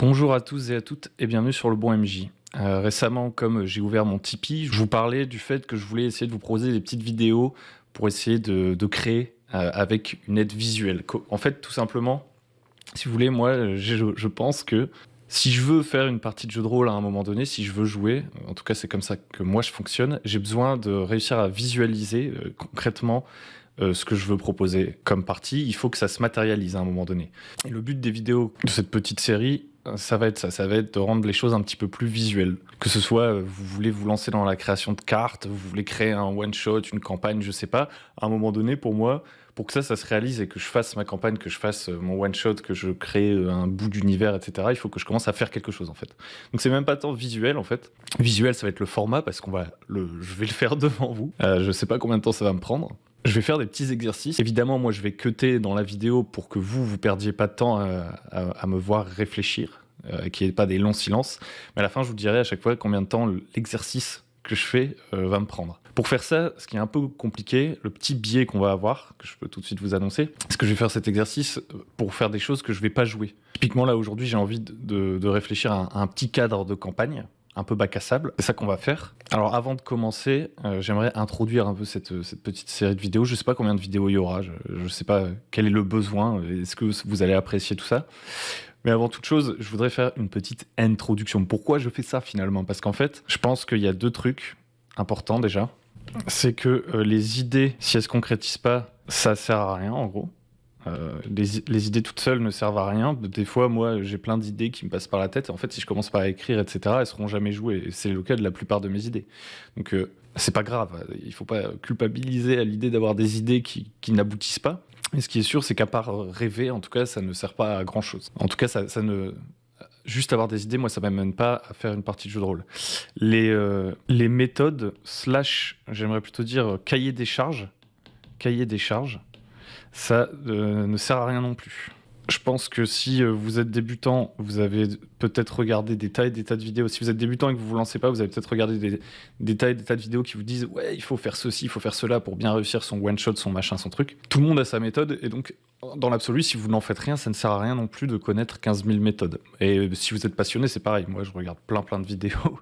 Bonjour à tous et à toutes et bienvenue sur Le Bon MJ. Récemment, comme j'ai ouvert mon Tipeee, je vous parlais du fait que je voulais essayer de vous proposer des petites vidéos pour essayer de créer avec une aide visuelle. En fait, tout simplement, si vous voulez, moi, je pense que si je veux faire une partie de jeu de rôle à un moment donné, si je veux jouer, en tout cas c'est comme ça que moi je fonctionne, j'ai besoin de réussir à visualiser concrètement ce que je veux proposer comme partie. Il faut que ça se matérialise à un moment donné. Et le but des vidéos de cette petite série, ça va être ça va être de rendre les choses un petit peu plus visuelles. Que ce soit, vous voulez vous lancer dans la création de cartes, vous voulez créer un one-shot, une campagne, je sais pas, à un moment donné, pour moi, pour que ça se réalise et que je fasse ma campagne, que je fasse mon one-shot, que je crée un bout d'univers, etc., il faut que je commence à faire quelque chose, en fait. Donc c'est même pas tant visuel, en fait. Visuel, ça va être le format, parce je vais le faire devant vous. Je sais pas combien de temps ça va me prendre. Je vais faire des petits exercices. Évidemment, moi, je vais cutter dans la vidéo pour que vous perdiez pas de temps à me voir réfléchir, qu'il n'y ait pas des longs silences. Mais à la fin, je vous dirai à chaque fois combien de temps l'exercice que je fais va me prendre. Pour faire ça, ce qui est un peu compliqué, le petit biais qu'on va avoir, que je peux tout de suite vous annoncer, c'est que je vais faire cet exercice pour faire des choses que je vais pas jouer. Typiquement, là, aujourd'hui, j'ai envie de réfléchir à un petit cadre de campagne, un peu bac à sable. C'est ça qu'on va faire. Alors avant de commencer, j'aimerais introduire un peu cette petite série de vidéos. Je sais pas combien de vidéos il y aura, je sais pas quel est le besoin, est-ce que vous allez apprécier tout ça. Mais avant toute chose, je voudrais faire une petite introduction. Pourquoi je fais ça finalement? Parce qu'en fait, je pense qu'il y a deux trucs importants déjà. C'est que les idées, si elles se concrétisent pas, ça sert à rien en gros. Les idées toutes seules ne servent à rien. Des fois, moi, j'ai plein d'idées qui me passent par la tête. Et en fait, si je commence pas à écrire, etc., elles seront jamais jouées. Et c'est le cas de la plupart de mes idées. Donc, c'est pas grave. Il faut pas culpabiliser à l'idée d'avoir des idées qui n'aboutissent pas. Et ce qui est sûr, c'est qu'à part rêver, en tout cas, ça ne sert pas à grand-chose. En tout cas, ça ne... Juste avoir des idées, moi, ça m'amène pas à faire une partie de jeu de rôle. Les méthodes, j'aimerais plutôt dire cahier des charges, ça ne sert à rien non plus. Je pense que si vous êtes débutant, vous avez peut-être regardé des tas et des tas de vidéos. Si vous êtes débutant et que vous vous lancez pas, vous avez peut-être regardé des tas et des tas de vidéos qui vous disent « Ouais, il faut faire ceci, il faut faire cela pour bien réussir son one-shot, son machin, son truc. » Tout le monde a sa méthode et donc, dans l'absolu, si vous n'en faites rien, ça ne sert à rien non plus de connaître 15 000 méthodes. Et si vous êtes passionné, c'est pareil. Moi, je regarde plein de vidéos.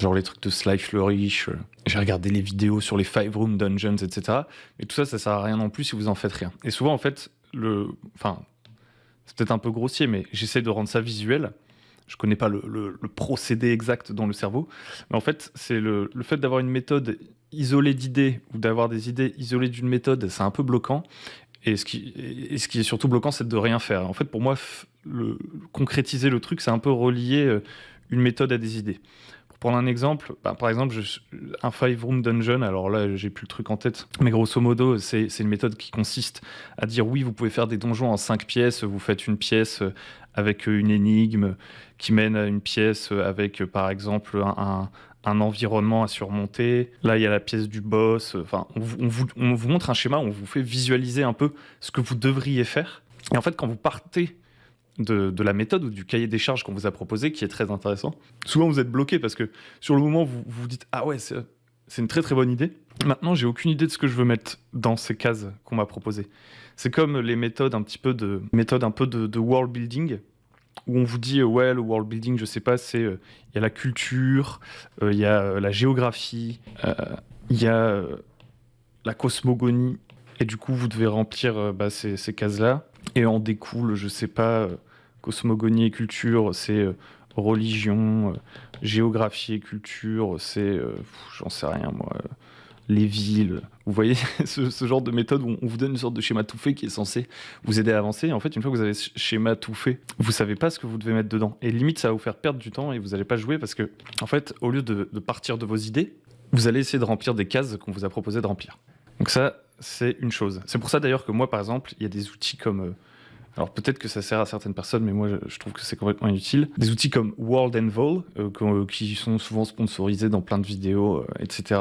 Genre les trucs de Sly Flourish, j'ai regardé les vidéos sur les 5 Room Dungeons, etc. Mais tout ça, ça sert à rien non plus si vous en faites rien. Et souvent, en fait, c'est peut-être un peu grossier, mais j'essaie de rendre ça visuel. Je connais pas le procédé exact dans le cerveau. Mais en fait, c'est le fait d'avoir une méthode isolée d'idées ou d'avoir des idées isolées d'une méthode, c'est un peu bloquant. Et ce qui est surtout bloquant, c'est de rien faire. En fait, pour moi, concrétiser le truc, c'est un peu relier une méthode à des idées. Pour prendre un exemple, par exemple, un 5 Room Dungeon, alors là, j'ai plus le truc en tête, mais grosso modo, c'est une méthode qui consiste à dire oui, vous pouvez faire des donjons en 5 pièces, vous faites une pièce avec une énigme qui mène à une pièce avec, par exemple, un environnement à surmonter. Là, il y a la pièce du boss. Enfin, on vous montre un schéma, on vous fait visualiser un peu ce que vous devriez faire. Et en fait, quand vous partez de la méthode ou du cahier des charges qu'on vous a proposé, qui est très intéressant, souvent vous êtes bloqué parce que sur le moment, vous vous dites « Ah ouais, c'est une très très bonne idée. Maintenant, j'ai aucune idée de ce que je veux mettre dans ces cases qu'on m'a proposées. » C'est comme les méthodes un peu de world building, où on vous dit ouais, le world building, je sais pas, c'est il y a la culture, il y a la géographie, il y a la cosmogonie, et du coup vous devez remplir ces cases-là, et en découle, je sais pas, cosmogonie et culture, c'est religion, géographie et culture, c'est j'en sais rien moi. Les villes, vous voyez ce genre de méthode où on vous donne une sorte de schéma tout fait qui est censé vous aider à avancer. Et en fait, une fois que vous avez ce schéma tout fait, vous savez pas ce que vous devez mettre dedans. Et limite, ça va vous faire perdre du temps et vous allez pas jouer parce que, en fait, au lieu de partir de vos idées, vous allez essayer de remplir des cases qu'on vous a proposé de remplir. Donc ça, c'est une chose. C'est pour ça d'ailleurs que moi, par exemple, il y a des outils comme... alors peut-être que ça sert à certaines personnes, mais moi je trouve que c'est complètement inutile. Des outils comme World and Vol, qui sont souvent sponsorisés dans plein de vidéos, etc.,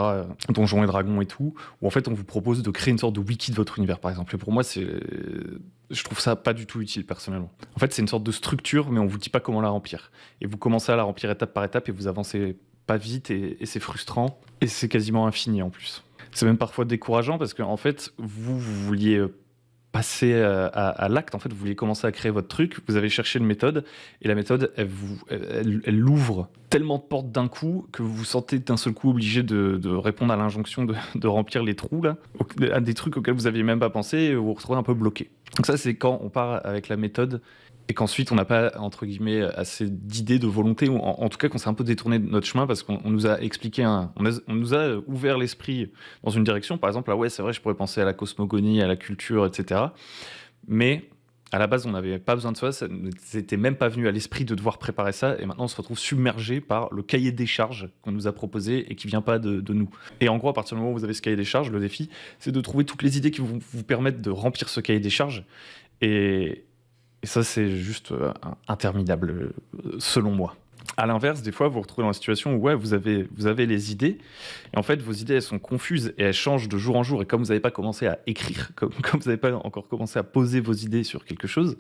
Donjons et Dragons et tout, où en fait on vous propose de créer une sorte de wiki de votre univers, par exemple. Et pour moi, je trouve ça pas du tout utile, personnellement. En fait, c'est une sorte de structure, mais on vous dit pas comment la remplir. Et vous commencez à la remplir étape par étape, et vous avancez pas vite, et c'est frustrant, et c'est quasiment infini en plus. C'est même parfois décourageant, parce qu'en fait, vous vouliez passer à l'acte. En fait, vous vouliez commencer à créer votre truc, vous avez cherché une méthode, et la méthode, elle ouvre tellement de portes d'un coup que vous vous sentez d'un seul coup obligé de répondre à l'injonction de remplir les trous, là, à des trucs auxquels vous n'aviez même pas pensé, et vous vous retrouvez un peu bloqué. Donc ça, c'est quand on part avec la méthode et qu'ensuite on n'a pas, entre guillemets, assez d'idées, de volonté, ou en tout cas qu'on s'est un peu détourné de notre chemin parce qu'on nous a expliqué, on nous a ouvert l'esprit dans une direction. Par exemple, ah ouais, c'est vrai, je pourrais penser à la cosmogonie, à la culture, etc. Mais à la base, on n'avait pas besoin de ça n'était même pas venu à l'esprit de devoir préparer ça, et maintenant on se retrouve submergé par le cahier des charges qu'on nous a proposé et qui vient pas de nous. Et en gros, à partir du moment où vous avez ce cahier des charges, le défi, c'est de trouver toutes les idées qui vont vous permettre de remplir ce cahier des charges. Et ça, c'est juste interminable, selon moi. À l'inverse, des fois, vous vous retrouvez dans une situation où ouais, vous avez les idées, et en fait, vos idées, elles sont confuses et elles changent de jour en jour. Et comme vous n'avez pas commencé à écrire, comme vous n'avez pas encore commencé à poser vos idées sur quelque chose,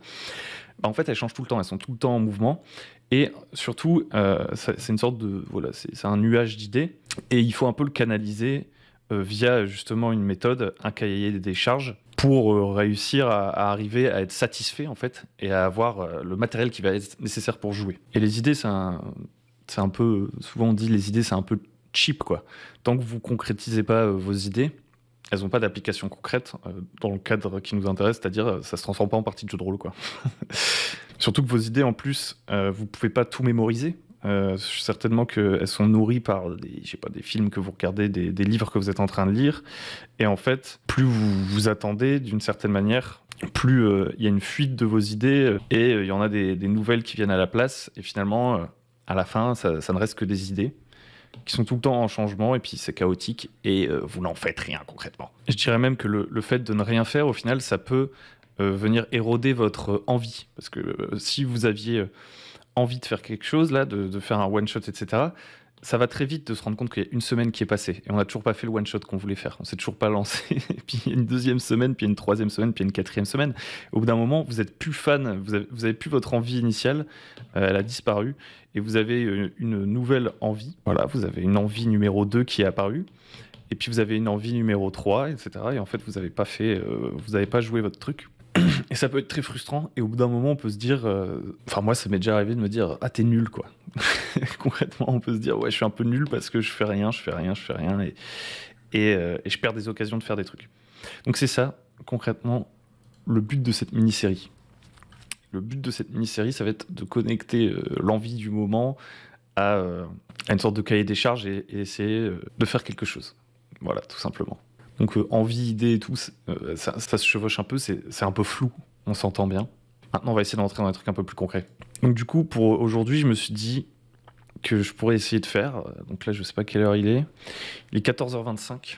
bah, en fait, elles changent tout le temps, elles sont tout le temps en mouvement. Et surtout, c'est une sorte de... Voilà, c'est un nuage d'idées, et il faut un peu le canaliser via justement une méthode, un cahier des charges, pour réussir à arriver à être satisfait en fait et à avoir le matériel qui va être nécessaire pour jouer. Et les idées, c'est un peu, souvent on dit les idées c'est un peu cheap quoi. Tant que vous concrétisez pas vos idées, elles n'ont pas d'application concrète dans le cadre qui nous intéresse, c'est-à-dire ça se transforme pas en partie de jeu de rôle quoi. Surtout que vos idées en plus, vous pouvez pas tout mémoriser. Certainement qu'elles sont nourries par des films que vous regardez, des livres que vous êtes en train de lire. Et en fait, plus vous vous attendez d'une certaine manière, plus il y a une fuite de vos idées et il y en a des nouvelles qui viennent à la place. Et finalement, à la fin, ça ne reste que des idées qui sont tout le temps en changement et puis c'est chaotique et vous n'en faites rien concrètement. Je dirais même que le fait de ne rien faire, au final, ça peut venir éroder votre envie. Parce que si vous aviez envie de faire quelque chose, là, de faire un one-shot, etc., ça va très vite de se rendre compte qu'il y a une semaine qui est passée et on n'a toujours pas fait le one-shot qu'on voulait faire. On s'est toujours pas lancé. Et puis il y a une deuxième semaine, puis il y a une troisième semaine, puis il y a une quatrième semaine. Au bout d'un moment, vous êtes plus fan, vous avez plus votre envie initiale, elle a disparu et vous avez une nouvelle envie. Voilà, vous avez une envie numéro 2 qui est apparue. Et puis vous avez une envie numéro 3, etc. Et en fait, vous n'avez pas vous n'avez pas joué votre truc. Et ça peut être très frustrant, et au bout d'un moment, on peut se dire... Enfin, moi, ça m'est déjà arrivé de me dire « Ah, t'es nul, quoi !» Concrètement, on peut se dire « Ouais, je suis un peu nul parce que je fais rien, et je perds des occasions de faire des trucs. » Donc c'est ça, concrètement, le but de cette mini-série. Le but de cette mini-série, ça va être de connecter l'envie du moment à une sorte de cahier des charges et essayer de faire quelque chose. Voilà, tout simplement. Donc envie, idée et tout, ça se chevauche un peu, c'est un peu flou, on s'entend bien. Maintenant, on va essayer d'entrer dans des trucs un peu plus concrets. Donc du coup, pour aujourd'hui, je me suis dit que je pourrais essayer de faire. Donc là, je sais pas quelle heure il est. Il est 14h25.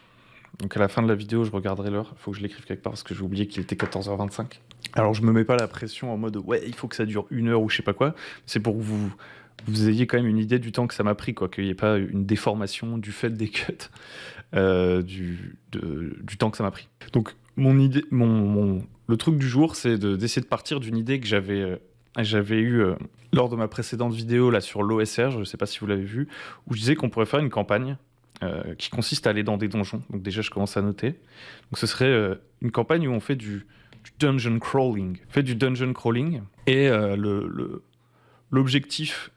Donc à la fin de la vidéo, je regarderai l'heure. Il faut que je l'écrive quelque part parce que j'ai oublié qu'il était 14h25. Alors je me mets pas la pression en mode ouais, il faut que ça dure 1 heure ou je sais pas quoi. C'est pour que vous ayez quand même une idée du temps que ça m'a pris, quoi, qu'il n'y ait pas une déformation du fait des cuts, du temps que ça m'a pris. Donc mon idée, le truc du jour, c'est d'essayer de partir d'une idée que j'avais eue lors de ma précédente vidéo là sur l'OSR, je ne sais pas si vous l'avez vu, où je disais qu'on pourrait faire une campagne qui consiste à aller dans des donjons. Donc déjà, je commence à noter. Donc ce serait une campagne où on fait du dungeon crawling. On fait du dungeon crawling et l'objectif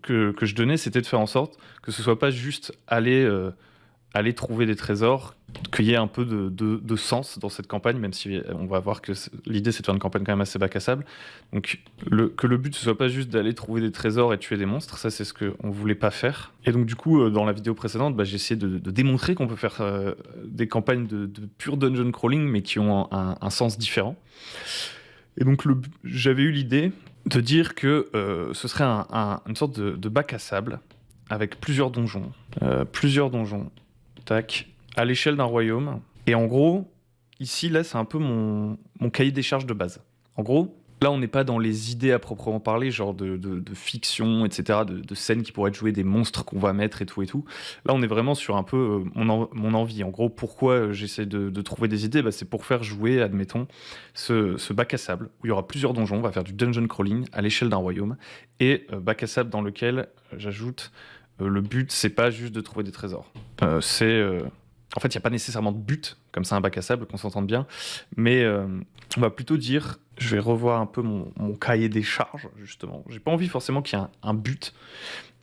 que je donnais, c'était de faire en sorte que ce soit pas juste aller trouver des trésors, qu'il y ait un peu de sens dans cette campagne, même si on va voir que l'idée c'est de faire une campagne quand même assez bac à sable. Donc que le but ce soit pas juste d'aller trouver des trésors et tuer des monstres, ça c'est ce qu'on voulait pas faire. Et donc du coup dans la vidéo précédente, j'ai essayé de démontrer qu'on peut faire des campagnes de pure dungeon crawling mais qui ont un sens différent. Et donc j'avais eu l'idée de dire que ce serait une sorte de bac à sable avec plusieurs donjons. Tac, à l'échelle d'un royaume. Et en gros, ici, là, c'est un peu mon cahier des charges de base. En gros, là, on n'est pas dans les idées à proprement parler, genre de fiction, etc., de scènes qui pourraient être jouées, des monstres qu'on va mettre et tout et tout. Là, on est vraiment sur un peu mon envie. En gros, pourquoi j'essaie de trouver des idées, c'est pour faire jouer, admettons, ce bac à sable, où il y aura plusieurs donjons, on va faire du dungeon crawling à l'échelle d'un royaume, et bac à sable dans lequel, j'ajoute, le but, c'est pas juste de trouver des trésors. C'est En fait, il n'y a pas nécessairement de but, comme ça un bac à sable, qu'on s'entende bien, mais on va plutôt dire, je vais revoir un peu mon cahier des charges, justement. J'ai pas envie forcément qu'il y ait un but,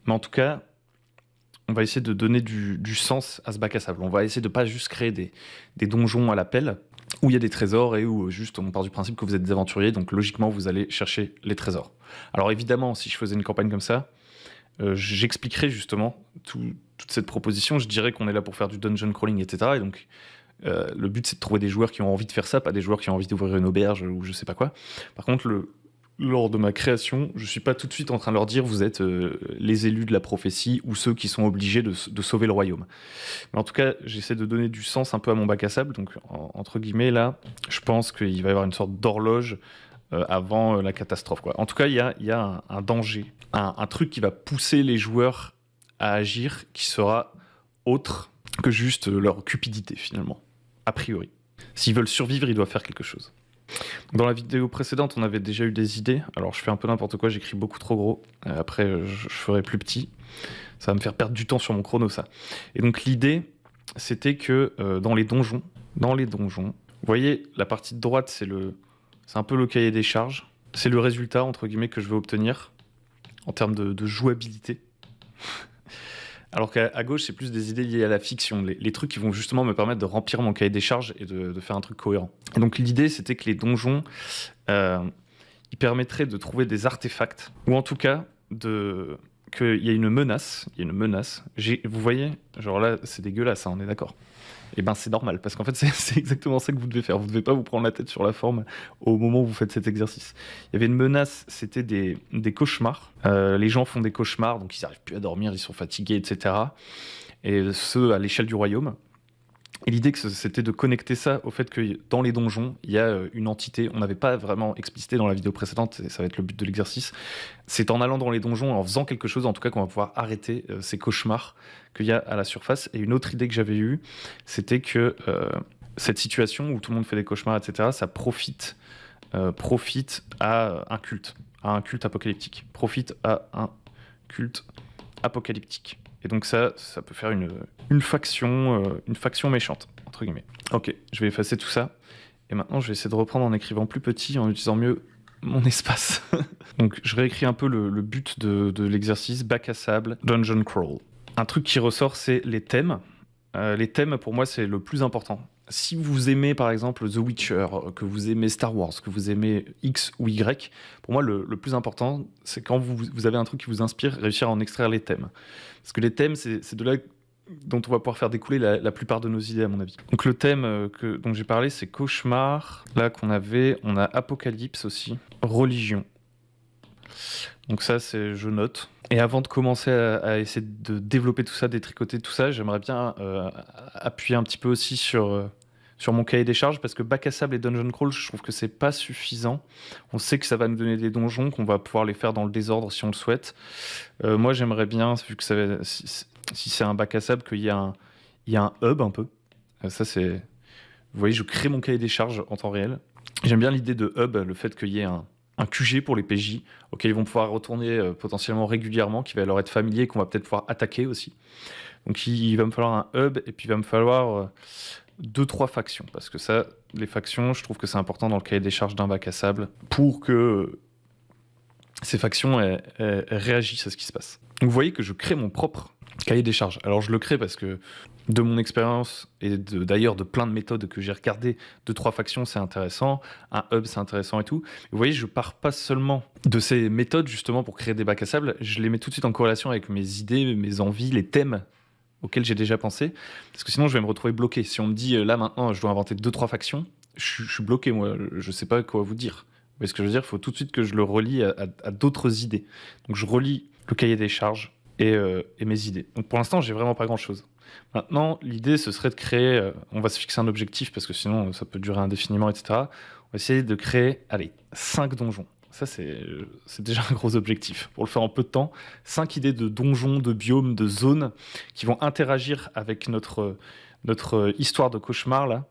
mais en tout cas, on va essayer de donner du sens à ce bac à sable. On va essayer de pas juste créer des donjons à l'appel, où il y a des trésors et où juste on part du principe que vous êtes des aventuriers, donc logiquement vous allez chercher les trésors. Alors évidemment, si je faisais une campagne comme ça, j'expliquerais justement toute cette proposition. Je dirais qu'on est là pour faire du dungeon crawling, etc. Et donc le but c'est de trouver des joueurs qui ont envie de faire ça, pas des joueurs qui ont envie d'ouvrir une auberge ou je sais pas quoi. Par contre, lors de ma création, je suis pas tout de suite en train de leur dire vous êtes les élus de la prophétie ou ceux qui sont obligés de sauver le royaume. Mais en tout cas, j'essaie de donner du sens un peu à mon bac à sable. Donc entre guillemets là, je pense qu'il va y avoir une sorte d'horloge avant la catastrophe, quoi. En tout cas, il y a un danger, un truc qui va pousser les joueurs à agir qui sera autre que juste leur cupidité finalement, a priori. S'ils veulent survivre, ils doivent faire quelque chose. Dans la vidéo précédente, on avait déjà eu des idées. Alors je fais un peu n'importe quoi, j'écris beaucoup trop gros. Après, je ferai plus petit. Ça va me faire perdre du temps sur mon chrono, ça. Et donc l'idée, c'était que dans les donjons, vous voyez, la partie de droite, c'est un peu le cahier des charges. C'est le résultat, entre guillemets, que je vais obtenir en termes de jouabilité. Alors qu'à gauche, c'est plus des idées liées à la fiction, les trucs qui vont justement me permettre de remplir mon cahier des charges et de faire un truc cohérent. Et donc l'idée, c'était que les donjons, ils permettraient de trouver des artefacts, ou en tout cas, qu'il y a une menace. Vous voyez, genre là, c'est dégueulasse, hein, on est d'accord. Et ben c'est normal, parce qu'en fait c'est exactement ça que vous devez faire. Vous ne devez pas vous prendre la tête sur la forme au moment où vous faites cet exercice. Il y avait une menace, c'était des cauchemars. Les gens font des cauchemars, donc ils n'arrivent plus à dormir, ils sont fatigués, etc. Et ce, à l'échelle du royaume. Et l'idée, c'était de connecter ça au fait que dans les donjons, il y a une entité, on n'avait pas vraiment explicité dans la vidéo précédente, et ça va être le but de l'exercice, c'est en allant dans les donjons, en faisant quelque chose, en tout cas, qu'on va pouvoir arrêter ces cauchemars qu'il y a à la surface. Et une autre idée que j'avais eue, c'était que cette situation où tout le monde fait des cauchemars, etc., ça profite à un culte apocalyptique. Profite à un culte apocalyptique. Et donc ça peut faire une faction méchante, entre guillemets. Ok, je vais effacer tout ça. Et maintenant, je vais essayer de reprendre en écrivant plus petit, en utilisant mieux mon espace. Donc je réécris un peu le but de l'exercice, bac à sable, dungeon crawl. Un truc qui ressort, c'est les thèmes. Les thèmes, pour moi, c'est le plus important. Si vous aimez par exemple The Witcher, que vous aimez Star Wars, que vous aimez X ou Y, pour moi le plus important, c'est quand vous avez un truc qui vous inspire, réussir à en extraire les thèmes. Parce que les thèmes, c'est de là dont on va pouvoir faire découler la plupart de nos idées, à mon avis. Donc le thème dont j'ai parlé, c'est cauchemar. Là on a apocalypse aussi, religion. Donc ça, je note. Et avant de commencer à essayer de développer tout ça, détricoter tout ça, j'aimerais bien appuyer un petit peu aussi sur mon cahier des charges, parce que bac à sable et dungeon crawl, je trouve que c'est pas suffisant. On sait que ça va nous donner des donjons, qu'on va pouvoir les faire dans le désordre si on le souhaite. Moi, j'aimerais bien, vu que si c'est un bac à sable, qu'il y a un hub un peu. Ça, c'est... Vous voyez, je crée mon cahier des charges en temps réel. J'aime bien l'idée de hub, le fait qu'il y ait un QG pour les PJ, auquel ils vont pouvoir retourner potentiellement régulièrement, qui va leur être familier, qu'on va peut-être pouvoir attaquer aussi. Donc il va me falloir un hub, et puis il va me falloir 2-3 factions, parce que ça, les factions, je trouve que c'est important dans le cahier des charges d'un bac à sable, pour que ces factions elles réagissent à ce qui se passe. Donc vous voyez que je crée mon propre cahier des charges. Alors je le crée parce que de mon expérience et d'ailleurs de plein de méthodes que j'ai regardées, 2-3 factions c'est intéressant, un hub c'est intéressant et tout. Vous voyez, je pars pas seulement de ces méthodes justement pour créer des bacs à sable, je les mets tout de suite en corrélation avec mes idées, mes envies, les thèmes auxquels j'ai déjà pensé, parce que sinon je vais me retrouver bloqué. Si on me dit là maintenant je dois inventer 2-3 factions, je suis bloqué, moi, je sais pas quoi vous dire. Vous voyez ce que je veux dire? Il faut tout de suite que je le relie à d'autres idées. Donc je relie le cahier des charges et mes idées. Donc pour l'instant, j'ai vraiment pas grand-chose. Maintenant, l'idée, ce serait de créer... on va se fixer un objectif, parce que sinon, ça peut durer indéfiniment, etc. On va essayer de créer, 5 donjons. Ça, c'est déjà un gros objectif. Pour le faire en peu de temps, 5 idées de donjons, de biomes, de zones qui vont interagir avec notre histoire de cauchemar, là,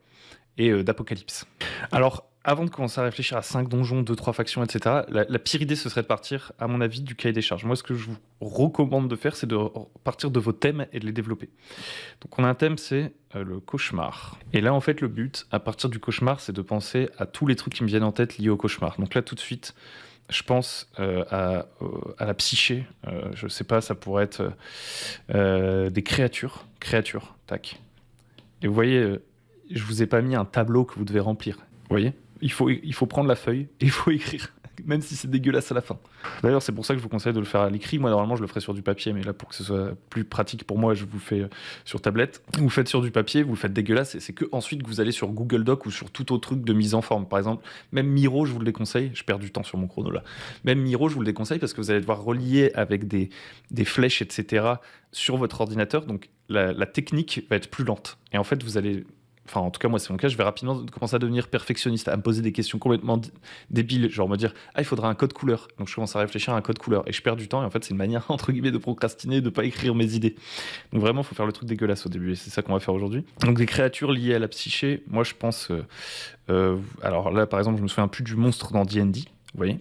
et d'apocalypse. Alors, avant de commencer à réfléchir à 5 donjons, 2-3 factions, etc., la pire idée, ce serait de partir, à mon avis, du cahier des charges. Moi, ce que je vous recommande de faire, c'est de partir de vos thèmes et de les développer. Donc, on a un thème, c'est le cauchemar. Et là, en fait, le but, à partir du cauchemar, c'est de penser à tous les trucs qui me viennent en tête liés au cauchemar. Donc là, tout de suite, je pense à la psyché. Je sais pas, ça pourrait être des créatures. Créatures, tac. Et vous voyez, je vous ai pas mis un tableau que vous devez remplir. Vous voyez, il faut prendre la feuille et il faut écrire, même si c'est dégueulasse à la fin. D'ailleurs, c'est pour ça que je vous conseille de le faire à l'écrit. Moi, normalement, je le ferais sur du papier, mais là, pour que ce soit plus pratique pour moi, je vous le fais sur tablette. Vous le faites sur du papier, vous le faites dégueulasse, et c'est que ensuite que vous allez sur Google Doc ou sur tout autre truc de mise en forme. Par exemple, même Miro, je vous le déconseille. Je perds du temps sur mon chrono là. Même Miro, je vous le déconseille parce que vous allez devoir relier avec des flèches, etc. sur votre ordinateur. Donc, la technique va être plus lente. Et en fait, vous allez... Enfin, en tout cas, moi, c'est mon cas. Je vais rapidement commencer à devenir perfectionniste, à me poser des questions complètement débiles, genre me dire, ah, il faudra un code couleur. Donc, je commence à réfléchir à un code couleur et je perds du temps. Et en fait, c'est une manière, entre guillemets, de procrastiner, de pas écrire mes idées. Donc, vraiment, il faut faire le truc dégueulasse au début. Et c'est ça qu'on va faire aujourd'hui. Donc, des créatures liées à la psyché. Moi, je pense. Alors là, par exemple, je me souviens plus du monstre dans D&D. Vous voyez,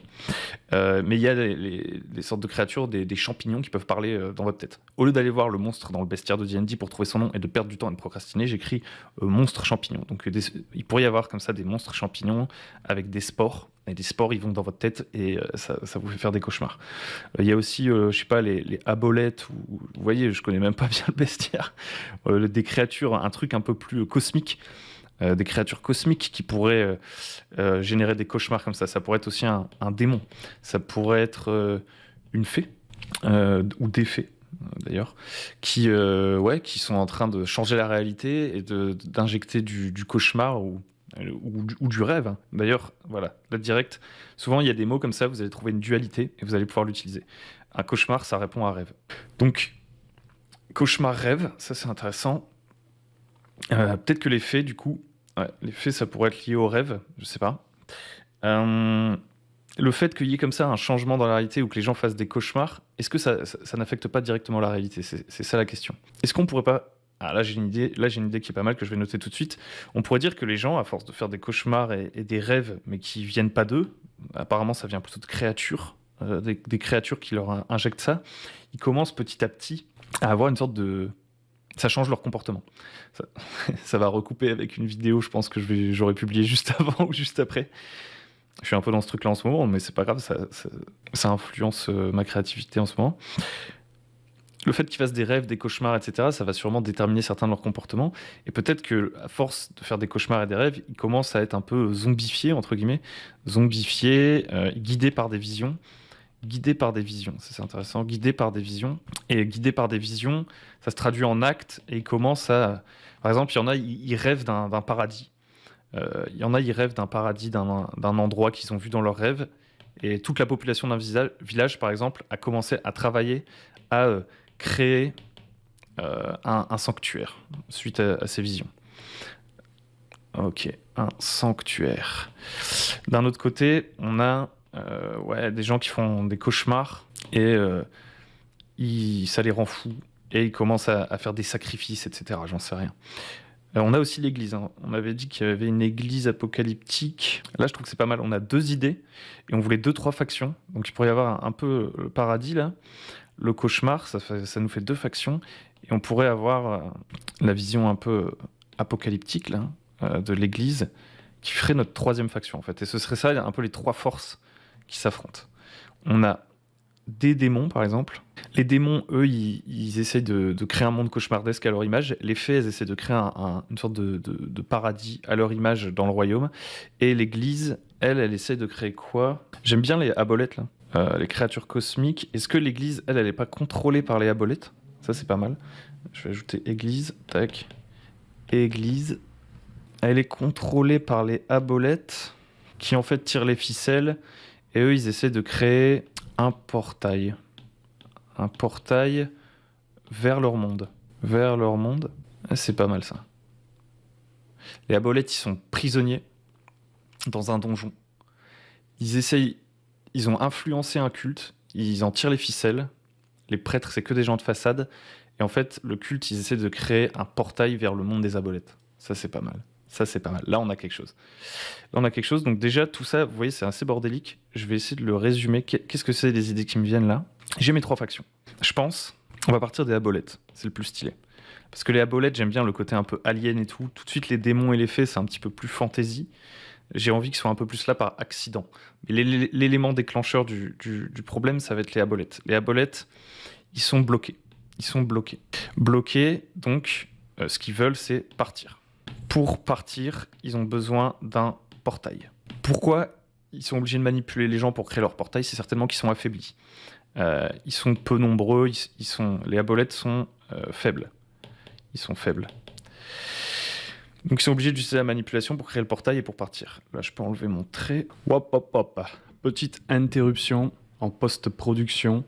mais il y a des sortes de créatures, des champignons qui peuvent parler dans votre tête. Au lieu d'aller voir le monstre dans le bestiaire de D&D pour trouver son nom et de perdre du temps et de procrastiner, j'écris monstre champignon. Donc il pourrait y avoir comme ça des monstres champignons avec des spores. Et des spores, ils vont dans votre tête et ça vous fait faire des cauchemars. Il y a aussi, je sais pas, les abolettes. Vous voyez, je connais même pas bien le bestiaire. Des créatures, un truc un peu plus cosmique. Des créatures cosmiques qui pourraient générer des cauchemars comme ça. Ça pourrait être aussi un démon. Ça pourrait être une fée, ou des fées, d'ailleurs, qui sont en train de changer la réalité et d'injecter du cauchemar ou du rêve. Hein. D'ailleurs, voilà, là direct, souvent il y a des mots comme ça, vous allez trouver une dualité et vous allez pouvoir l'utiliser. Un cauchemar, ça répond à rêve. Donc, cauchemar-rêve, ça c'est intéressant. Peut-être que les fées, du coup, les fées, ça pourrait être lié au rêve, je sais pas. Le fait qu'il y ait comme ça un changement dans la réalité ou que les gens fassent des cauchemars, est-ce que ça n'affecte pas directement la réalité? C'est ça la question. Est-ce qu'on pourrait pas... Ah, là, j'ai une idée qui est pas mal, que je vais noter tout de suite. On pourrait dire que les gens, à force de faire des cauchemars et des rêves, mais qui viennent pas d'eux, apparemment ça vient plutôt de créatures, des créatures qui leur injectent ça, ils commencent petit à petit à avoir une sorte de... Ça change leur comportement. Ça va recouper avec une vidéo, je pense que j'aurais publié juste avant ou juste après. Je suis un peu dans ce truc-là en ce moment, mais c'est pas grave, ça influence ma créativité en ce moment. Le fait qu'ils fassent des rêves, des cauchemars, etc., ça va sûrement déterminer certains de leurs comportements. Et peut-être qu'à force de faire des cauchemars et des rêves, ils commencent à être un peu zombifiés, entre guillemets. Zombifiés, guidés par des visions. Guidé par des visions, c'est intéressant, guidé par des visions. Et guidé par des visions, ça se traduit en actes et il commence à... Par exemple, il y en a, ils rêvent d'un paradis. Il y en a, ils rêvent d'un paradis, d'un endroit qu'ils ont vu dans leurs rêves. Et toute la population d'un village, par exemple, a commencé à travailler à créer un sanctuaire suite à ces visions. Ok, un sanctuaire. D'un autre côté, on a... des gens qui font des cauchemars et ça les rend fous et ils commencent à faire des sacrifices, etc. J'en sais rien. On a aussi l'église. Hein. On avait dit qu'il y avait une église apocalyptique. Là, je trouve que c'est pas mal. On a 2 idées et on voulait 2-3 factions. Donc, il pourrait y avoir un peu le paradis, là. Le cauchemar, ça nous fait 2 factions. Et on pourrait avoir la vision un peu apocalyptique, là, de l'église, qui ferait notre 3e faction, en fait. Et ce serait ça, un peu les 3 forces qui s'affrontent. On a des démons, par exemple. Les démons, eux, ils essayent de créer un monde cauchemardesque à leur image. Les fées, elles essaient de créer une sorte de paradis à leur image dans le royaume. Et l'église, elle essaie de créer quoi? J'aime bien les abolettes, là. Les créatures cosmiques. Est-ce que l'église, elle n'est pas contrôlée par les abolettes? Ça, c'est pas mal. Je vais ajouter église. Tac. Église. Elle est contrôlée par les abolettes qui, en fait, tirent les ficelles. Et eux, ils essaient de créer un portail. Un portail vers leur monde. Vers leur monde. C'est pas mal, ça. Les abolettes, ils sont prisonniers dans un donjon. Ils ont influencé un culte. Ils en tirent les ficelles. Les prêtres, c'est que des gens de façade. Et en fait, le culte, ils essaient de créer un portail vers le monde des abolettes. Ça, c'est pas mal. Ça, c'est pas mal. Là, on a quelque chose. Là, on a quelque chose. Donc déjà, tout ça, vous voyez, c'est assez bordélique. Je vais essayer de le résumer. Qu'est-ce que c'est les idées qui me viennent là? J'ai mes 3 factions. Je pense, on va partir des abolettes. C'est le plus stylé. Parce que les abolettes, j'aime bien le côté un peu alien et tout. Tout de suite, les démons et les fées, c'est un petit peu plus fantasy. J'ai envie qu'ils soient un peu plus là par accident. Mais l'élément déclencheur du problème, ça va être les abolettes. Les abolettes, ils sont bloqués. Ils sont bloqués. Bloqués, donc, ce qu'ils veulent, c'est partir. Pour partir, ils ont besoin d'un portail. Pourquoi ils sont obligés de manipuler les gens pour créer leur portail? C'est certainement qu'ils sont affaiblis. Ils sont peu nombreux, les abolettes sont faibles. Ils sont faibles. Donc ils sont obligés d'utiliser la manipulation pour créer le portail et pour partir. Là, je peux enlever mon trait. Hop, hop, hop. Petite interruption en post-production.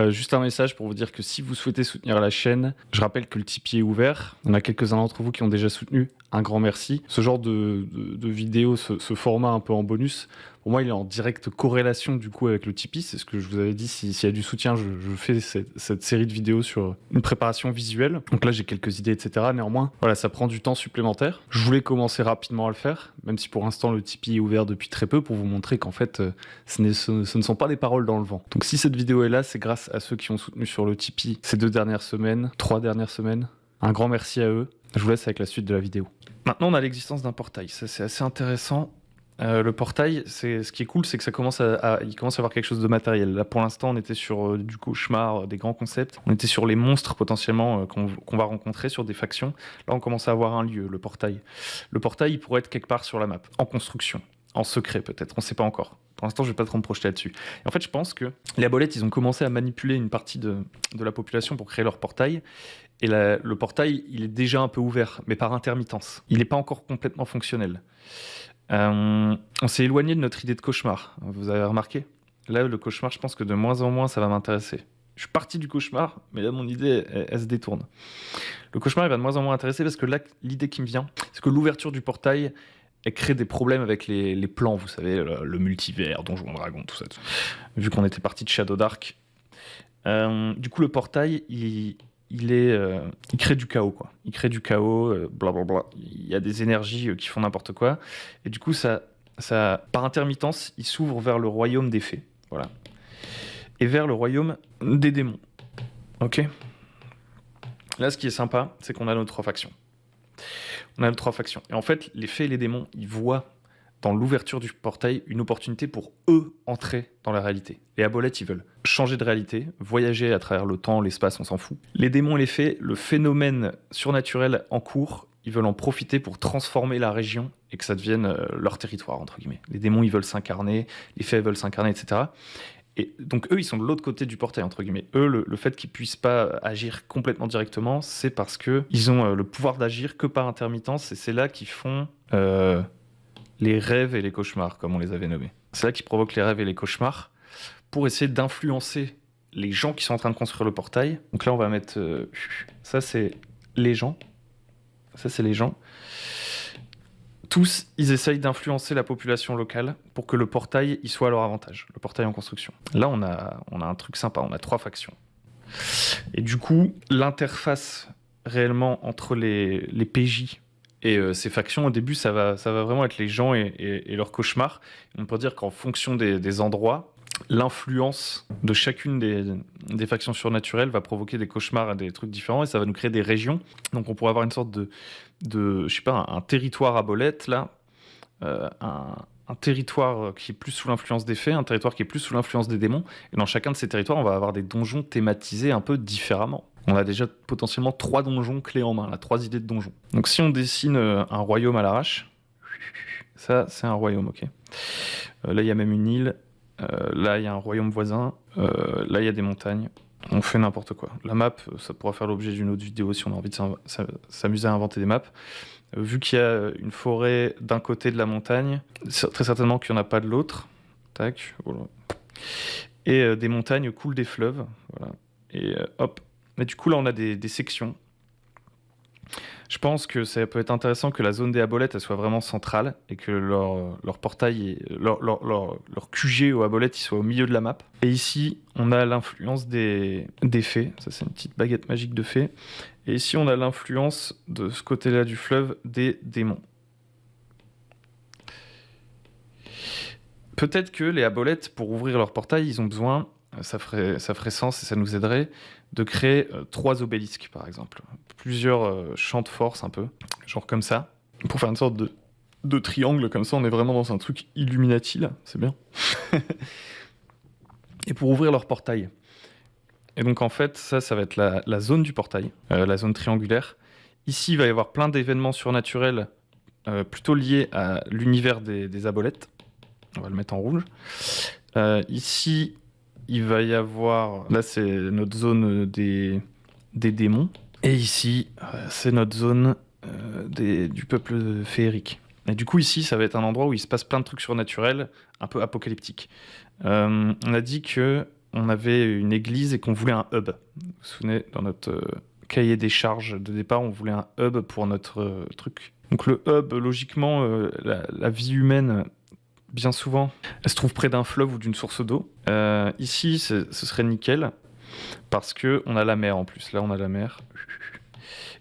Juste un message pour vous dire que si vous souhaitez soutenir la chaîne, je rappelle que le Tipeee est ouvert. On a quelques-uns d'entre vous qui ont déjà soutenu. Un grand merci. Ce genre de vidéo, ce format un peu en bonus, pour moi, il est en directe corrélation du coup avec le Tipeee. C'est ce que je vous avais dit. S'il y a du soutien, je fais cette série de vidéos sur une préparation visuelle. Donc là, j'ai quelques idées, etc. Néanmoins, voilà, ça prend du temps supplémentaire. Je voulais commencer rapidement à le faire, même si pour l'instant, le Tipeee est ouvert depuis très peu, pour vous montrer qu'en fait, ce ne sont pas des paroles dans le vent. Donc si cette vidéo est là, c'est grâce à ceux qui ont soutenu sur le Tipeee ces 2 dernières semaines, 3 dernières semaines. Un grand merci à eux. Je vous laisse avec la suite de la vidéo. Maintenant, on a l'existence d'un portail. Ça, c'est assez intéressant. Le portail, ce qui est cool, c'est que il commence à avoir quelque chose de matériel. Là, pour l'instant, on était sur du cauchemar, des grands concepts. On était sur les monstres potentiellement qu'on va rencontrer sur des factions. Là, on commence à avoir un lieu, le portail. Le portail, il pourrait être quelque part sur la map, en construction, en secret peut-être. On ne sait pas encore. Pour l'instant, je ne vais pas trop me projeter là-dessus. Et en fait, je pense que les abolettes, ils ont commencé à manipuler une partie de la population pour créer leur portail. Et le portail, il est déjà un peu ouvert, mais par intermittence. Il n'est pas encore complètement fonctionnel. On s'est éloigné de notre idée de cauchemar. Vous avez remarqué? Là, le cauchemar, je pense que de moins en moins, ça va m'intéresser. Je suis parti du cauchemar, mais là, mon idée, elle se détourne. Le cauchemar, il va de moins en moins intéresser parce que là, l'idée qui me vient, c'est que l'ouverture du portail, elle crée des problèmes avec les plans, vous savez, le multivers, Donjons Dragons, tout ça. Vu qu'on était parti de Shadow Dark. Du coup, le portail, il crée du chaos, quoi. Il crée du chaos, blablabla. Il y a des énergies qui font n'importe quoi. Et du coup, ça, par intermittence, il s'ouvre vers le royaume des fées. Voilà. Et vers le royaume des démons. Ok? Là, ce qui est sympa, c'est qu'on a nos 3 factions. On a nos 3 factions. Et en fait, les fées et les démons, ils voient dans l'ouverture du portail une opportunité pour eux entrer dans la réalité. Les abolettes, ils veulent changer de réalité, voyager à travers le temps, l'espace, on s'en fout. Les démons et les fées, le phénomène surnaturel en cours, ils veulent en profiter pour transformer la région et que ça devienne leur territoire, entre guillemets. Les démons, ils veulent s'incarner, les fées veulent s'incarner, etc. Et donc eux, ils sont de l'autre côté du portail, entre guillemets. Eux, le fait qu'ils puissent pas agir complètement directement, c'est parce qu'ils ont le pouvoir d'agir que par intermittence, et c'est là qu'ils font les rêves et les cauchemars, comme on les avait nommés. C'est là qu'ils provoquent les rêves et les cauchemars pour essayer d'influencer les gens qui sont en train de construire le portail. Donc là, on va mettre... ça, c'est les gens. Ça, c'est les gens. Tous, ils essayent d'influencer la population locale pour que le portail il soit à leur avantage. Le portail en construction. Là, on a un truc sympa. On a 3 factions. Et du coup, l'interface réellement entre les PJ et ces factions, au début, ça va vraiment être les gens et leurs cauchemars. On peut dire qu'en fonction des endroits, l'influence de chacune des factions surnaturelles va provoquer des cauchemars et des trucs différents, et ça va nous créer des régions. Donc on pourrait avoir une sorte de je sais pas, un territoire à bolettes, là, un territoire qui est plus sous l'influence des fées, un territoire qui est plus sous l'influence des démons, et dans chacun de ces territoires, on va avoir des donjons thématisés un peu différemment. On a déjà potentiellement 3 donjons clés en main, là, 3 idées de donjons. Donc si on dessine un royaume à l'arrache, ça c'est un royaume, ok. Là il y a même une île, là il y a un royaume voisin, là il y a des montagnes. On fait n'importe quoi. La map, ça pourra faire l'objet d'une autre vidéo si on a envie de s'amuser à inventer des maps. Vu qu'il y a une forêt d'un côté de la montagne, très certainement qu'il n'y en a pas de l'autre. Tac, voilà. Et des montagnes coulent des fleuves, voilà. Et hop. Mais du coup, là, on a des sections. Je pense que ça peut être intéressant que la zone des abolettes elle soit vraiment centrale et que leur portail, leur QG aux abolettes, il soit au milieu de la map. Et ici, on a l'influence des fées. Ça, c'est une petite baguette magique de fées. Et ici, on a l'influence de ce côté-là du fleuve des démons. Peut-être que les abolettes, pour ouvrir leur portail, ils ont besoin, ça ferait sens et ça nous aiderait, de créer 3 obélisques, par exemple. Plusieurs champs de force, un peu, genre comme ça, pour faire une sorte de triangle, comme ça, on est vraiment dans un truc Illuminati, là, c'est bien. Et pour ouvrir leur portail. Et donc, en fait, ça va être la zone du portail, la zone triangulaire. Ici, il va y avoir plein d'événements surnaturels, plutôt liés à l'univers des abolettes. On va le mettre en rouge. Ici, il va y avoir... Là, c'est notre zone des démons. Et ici, c'est notre zone du peuple féerique. Et du coup, ici, ça va être un endroit où il se passe plein de trucs surnaturels, un peu apocalyptiques. On a dit que on avait une église et qu'on voulait un hub. Vous vous souvenez, dans notre cahier des charges de départ, on voulait un hub pour notre truc. Donc le hub, logiquement, la vie humaine... Bien souvent, elle se trouve près d'un fleuve ou d'une source d'eau. Ici, ce serait nickel, parce qu'on a la mer en plus. Là, on a la mer.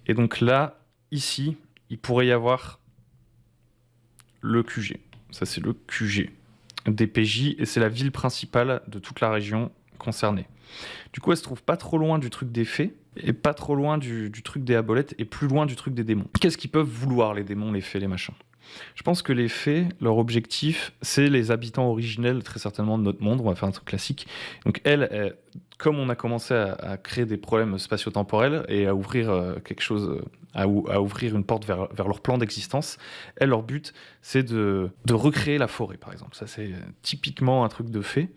Et donc là, ici, il pourrait y avoir le QG. Ça, c'est le QG des PJ, et c'est la ville principale de toute la région concernée. Du coup, elle se trouve pas trop loin du truc des fées, et pas trop loin du truc des abolettes, et plus loin du truc des démons. Qu'est-ce qu'ils peuvent vouloir, les démons, les fées, les machins ? Je pense que les fées, leur objectif, c'est les habitants originels, très certainement, de notre monde. On va faire un truc classique. Donc elles, comme on a commencé à créer des problèmes spatio-temporels et à ouvrir quelque chose, à ouvrir une porte vers leur plan d'existence, elles, leur but, c'est de recréer la forêt, par exemple. Ça, c'est typiquement un truc de fées.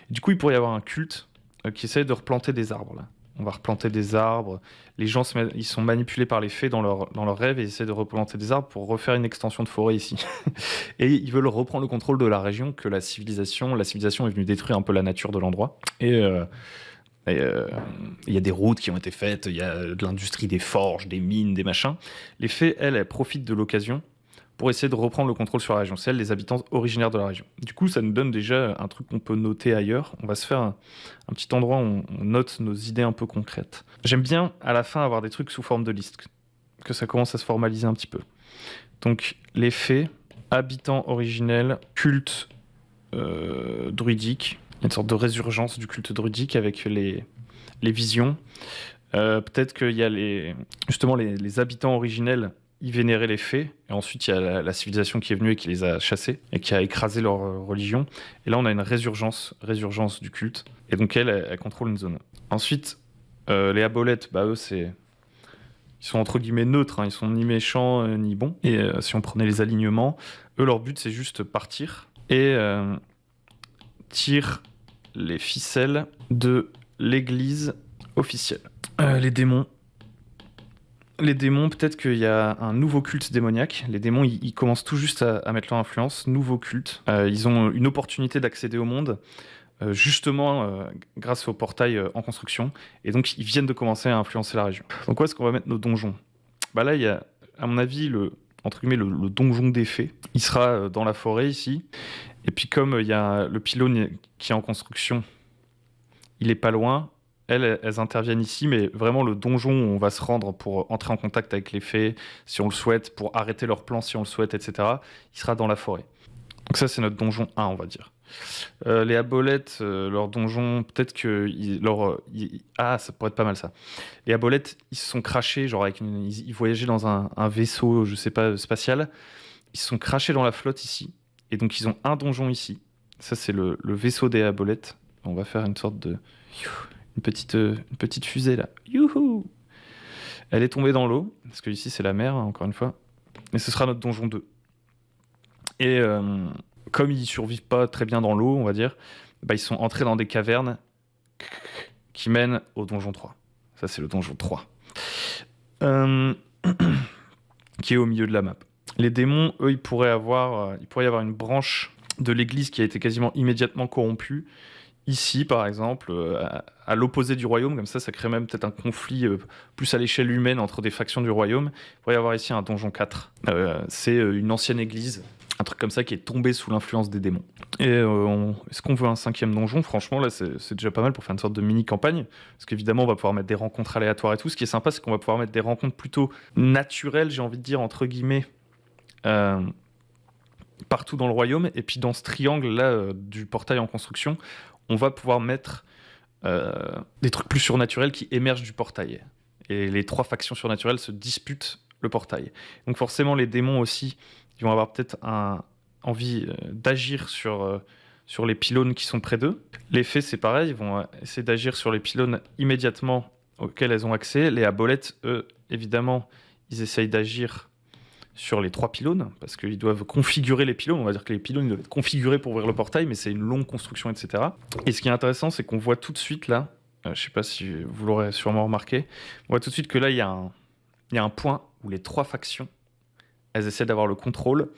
Du coup, il pourrait y avoir un culte qui essaie de replanter des arbres, là. On va replanter des arbres. Les gens ils sont manipulés par les fées dans leur rêve et ils essaient de replanter des arbres pour refaire une extension de forêt ici. Et ils veulent reprendre le contrôle de la région que la civilisation est venue détruire un peu la nature de l'endroit. Et il y a des routes qui ont été faites, il y a de l'industrie des forges, des mines, des machins. Les fées, elles profitent de l'occasion pour essayer de reprendre le contrôle sur la région. C'est elles, les habitants originaires de la région. Du coup, ça nous donne déjà un truc qu'on peut noter ailleurs. On va se faire un petit endroit où on note nos idées un peu concrètes. J'aime bien, à la fin, avoir des trucs sous forme de liste, que ça commence à se formaliser un petit peu. Donc, les fées, habitants originels, culte druidique. Il y a une sorte de résurgence du culte druidique avec les visions. Peut-être qu'il y a justement les habitants originels, ils vénéraient les fées, et ensuite il y a la civilisation qui est venue et qui les a chassés, et qui a écrasé leur religion. Et là on a une résurgence du culte, et donc elle contrôle une zone. Ensuite, les abolettes, eux ils sont entre guillemets neutres, hein, ils sont ni méchants ni bons. Et si on prenait les alignements, eux leur but c'est juste partir, et tirer les ficelles de l'église officielle. Les démons, peut-être qu'il y a un nouveau culte démoniaque. Les démons, ils commencent tout juste à mettre leur influence. Nouveau culte. Ils ont une opportunité d'accéder au monde, justement grâce au portail en construction. Et donc, ils viennent de commencer à influencer la région. Donc, où est-ce qu'on va mettre nos donjons ? Là, il y a, à mon avis, entre guillemets, le donjon des fées. Il sera dans la forêt, ici. Et puis, comme il y a le pylône qui est en construction, il est pas loin. Elles interviennent ici, mais vraiment le donjon où on va se rendre pour entrer en contact avec les fées, si on le souhaite, pour arrêter leur plan si on le souhaite, etc., il sera dans la forêt. Donc ça, c'est notre donjon 1, on va dire. Les abolettes, leur donjon, peut-être que... ça pourrait être pas mal, ça. Les abolettes, ils se sont crachés, genre ils voyageaient dans un vaisseau, je sais pas, spatial. Ils se sont crachés dans la flotte ici, et donc ils ont un donjon ici. Ça, c'est le vaisseau des abolettes. On va faire une sorte de... Une petite fusée là. Youhou! Elle est tombée dans l'eau, parce que ici c'est la mer, hein, encore une fois. Et ce sera notre donjon 2. Et comme ils survivent pas très bien dans l'eau, on va dire, ils sont entrés dans des cavernes qui mènent au donjon 3. Ça, c'est le donjon 3. Qui est au milieu de la map. Les démons, eux, il pourrait y avoir une branche de l'église qui a été quasiment immédiatement corrompue. Ici, par exemple, à l'opposé du royaume, comme ça crée même peut-être un conflit plus à l'échelle humaine entre des factions du royaume. Il pourrait y avoir ici un donjon 4. C'est une ancienne église, un truc comme ça qui est tombé sous l'influence des démons. Et est-ce qu'on veut un 5e donjon ? Franchement, là, c'est déjà pas mal pour faire une sorte de mini-campagne. Parce qu'évidemment, on va pouvoir mettre des rencontres aléatoires et tout. Ce qui est sympa, c'est qu'on va pouvoir mettre des rencontres plutôt naturelles, j'ai envie de dire, entre guillemets, partout dans le royaume. Et puis dans ce triangle-là du portail en construction, on va pouvoir mettre des trucs plus surnaturels qui émergent du portail. Et les 3 factions surnaturelles se disputent le portail. Donc forcément, les démons aussi, ils vont avoir peut-être envie d'agir sur les pylônes qui sont près d'eux. Les fées, c'est pareil, ils vont essayer d'agir sur les pylônes immédiatement auxquels elles ont accès. Les abolettes, eux, évidemment, ils essayent d'agir sur les 3 pylônes, parce qu'ils doivent configurer les pylônes. On va dire que les pylônes ils doivent être configurés pour ouvrir le portail, mais c'est une longue construction, etc. Et ce qui est intéressant, c'est qu'on voit tout de suite là, je ne sais pas si vous l'aurez sûrement remarqué, on voit tout de suite que là, il y a un point où les 3 factions, elles essaient d'avoir le contrôle.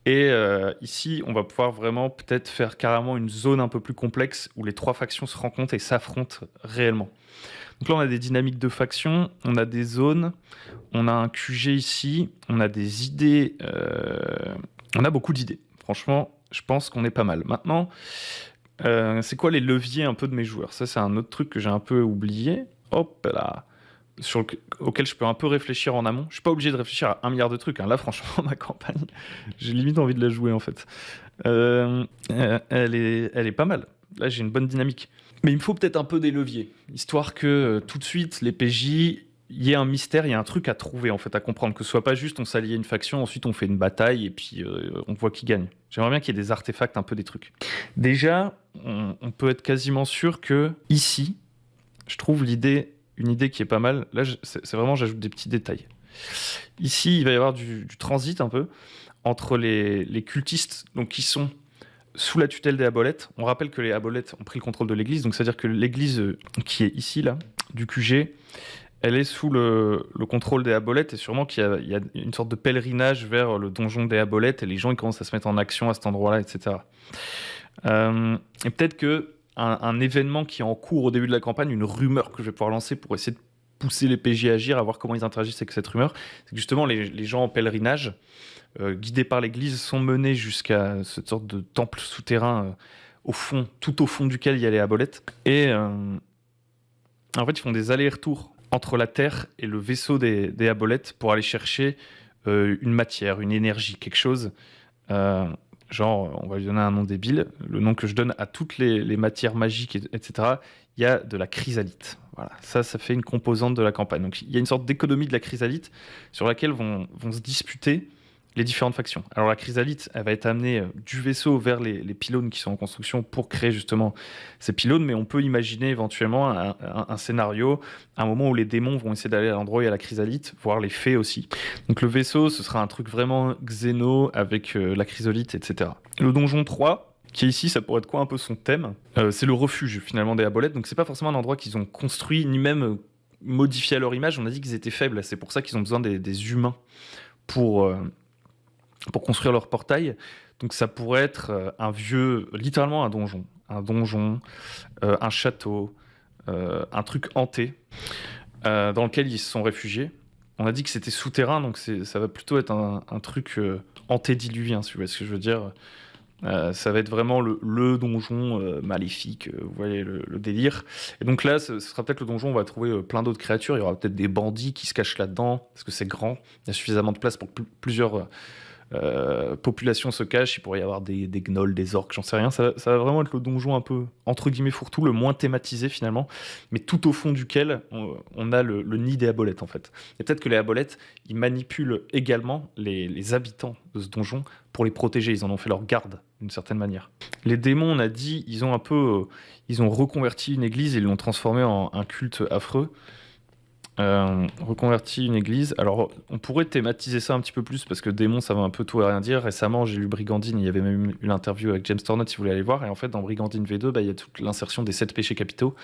Et ici, on va pouvoir vraiment peut-être faire carrément une zone un peu plus complexe où les 3 factions se rencontrent et s'affrontent réellement. Donc là, on a des dynamiques de factions, on a des zones, on a un QG ici, on a des idées, on a beaucoup d'idées. Franchement, je pense qu'on est pas mal. Maintenant, c'est quoi les leviers un peu de mes joueurs? Ça, c'est un autre truc que j'ai un peu oublié. Hop là, auquel je peux un peu réfléchir en amont. Je suis pas obligé de réfléchir à 1 milliard de trucs. Hein. Là, franchement, ma campagne, j'ai limite envie de la jouer en fait. Elle est pas mal. Là, j'ai une bonne dynamique. Mais il me faut peut-être un peu des leviers, histoire que tout de suite, les PJ, il y ait un mystère, il y a un truc à trouver, en fait, à comprendre. Que ce soit pas juste on s'allie à une faction, ensuite on fait une bataille et puis on voit qui gagne. J'aimerais bien qu'il y ait des artefacts, un peu des trucs. Déjà, on peut être quasiment sûr que ici, je trouve une idée qui est pas mal. Là, c'est vraiment, j'ajoute des petits détails. Ici, il va y avoir du transit un peu entre les cultistes, donc qui sont sous la tutelle des abolettes. On rappelle que les abolettes ont pris le contrôle de l'église, donc c'est-à-dire que l'église qui est ici, là, du QG, elle est sous le contrôle des abolettes, et sûrement qu'il y a une sorte de pèlerinage vers le donjon des abolettes, et les gens ils commencent à se mettre en action à cet endroit-là, etc. Et peut-être que un événement qui est en cours au début de la campagne, une rumeur que je vais pouvoir lancer pour essayer de pousser les PJ à agir, à voir comment ils interagissent avec cette rumeur, c'est que justement les gens en pèlerinage, guidés par l'église, sont menés jusqu'à cette sorte de temple souterrain au fond, tout au fond duquel il y a les abolettes. Et en fait, ils font des allers-retours entre la terre et le vaisseau des abolettes pour aller chercher une matière, une énergie, quelque chose. Genre, on va lui donner un nom débile, le nom que je donne à toutes les matières magiques, etc. Il y a de la chrysalite. Voilà, ça fait une composante de la campagne. Donc il y a une sorte d'économie de la chrysalite sur laquelle vont se disputer les différentes factions. Alors la chrysalite, elle va être amenée du vaisseau vers les pylônes qui sont en construction pour créer justement ces pylônes, mais on peut imaginer éventuellement un scénario, un moment où les démons vont essayer d'aller à l'endroit où il y a la chrysalite, voire les fées aussi. Donc le vaisseau, ce sera un truc vraiment xéno avec la chrysalite, etc. Le donjon 3, qui est ici, ça pourrait être quoi un peu son thème, c'est le refuge finalement des abolettes, donc c'est pas forcément un endroit qu'ils ont construit, ni même modifié à leur image. On a dit qu'ils étaient faibles, c'est pour ça qu'ils ont besoin des humains pour construire leur portail. Donc ça pourrait être littéralement un donjon, un château, un truc hanté, dans lequel ils se sont réfugiés. On a dit que c'était souterrain, donc ça va plutôt être un truc antédiluvien, si vous voyez ce que je veux dire. Ça va être vraiment le donjon maléfique, vous voyez le délire. Et donc là, ce sera peut-être le donjon où on va trouver plein d'autres créatures. Il y aura peut-être des bandits qui se cachent là-dedans, parce que c'est grand. Il y a suffisamment de place pour que plusieurs populations se cachent. Il pourrait y avoir des gnolls, des orques, j'en sais rien. Ça va vraiment être le donjon un peu, entre guillemets, fourre-tout, le moins thématisé finalement, mais tout au fond duquel on a le nid des abolettes en fait. Et peut-être que les abolettes, ils manipulent également les habitants de ce donjon pour les protéger. Ils en ont fait leur garde d'une certaine manière. Les démons, on a dit, ils ont reconverti une église et ils l'ont transformée en un culte affreux. Reconverti une église. Alors, on pourrait thématiser ça un petit peu plus parce que démon, ça veut un peu tout et rien dire. Récemment, j'ai lu Brigandine. Il y avait même une interview avec James Tornott, si vous voulez aller voir. Et en fait, dans Brigandine V2, il y a toute l'insertion des 7 péchés capitaux.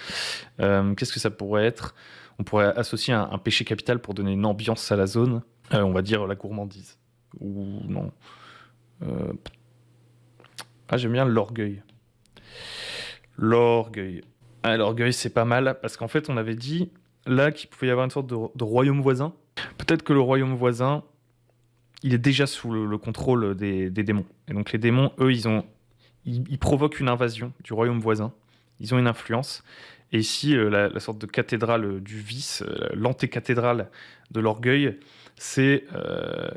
Qu'est-ce que ça pourrait être? On pourrait associer un péché capital pour donner une ambiance à la zone. On va dire la gourmandise. Ou non. J'aime bien l'orgueil. L'orgueil. L'orgueil, c'est pas mal parce qu'en fait, on avait dit là qu'il pouvait y avoir une sorte de royaume voisin. Peut-être que le royaume voisin, il est déjà sous le contrôle des démons. Et donc les démons, eux, ils provoquent une invasion du royaume voisin. Ils ont une influence. Et ici, la sorte de cathédrale du vice, l'antécathédrale de l'orgueil, c'est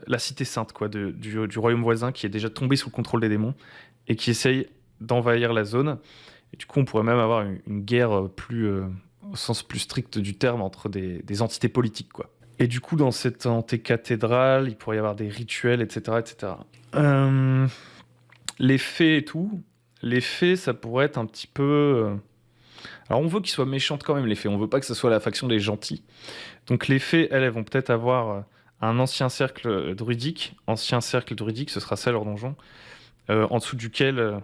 la cité sainte quoi, du royaume voisin qui est déjà tombé sous le contrôle des démons et qui essaye d'envahir la zone. Et du coup, on pourrait même avoir une guerre au sens plus strict du terme entre des entités politiques, quoi. Et du coup, dans cette antécathédrale, il pourrait y avoir des rituels, etc., etc. Les fées et tout, les fées, ça pourrait être un petit peu... Alors, on veut qu'ils soient méchantes quand même, les fées. On veut pas que ce soit la faction des gentils. Donc, les fées, elles vont peut-être avoir un ancien cercle druidique. Ancien cercle druidique, ce sera ça leur donjon. En dessous duquel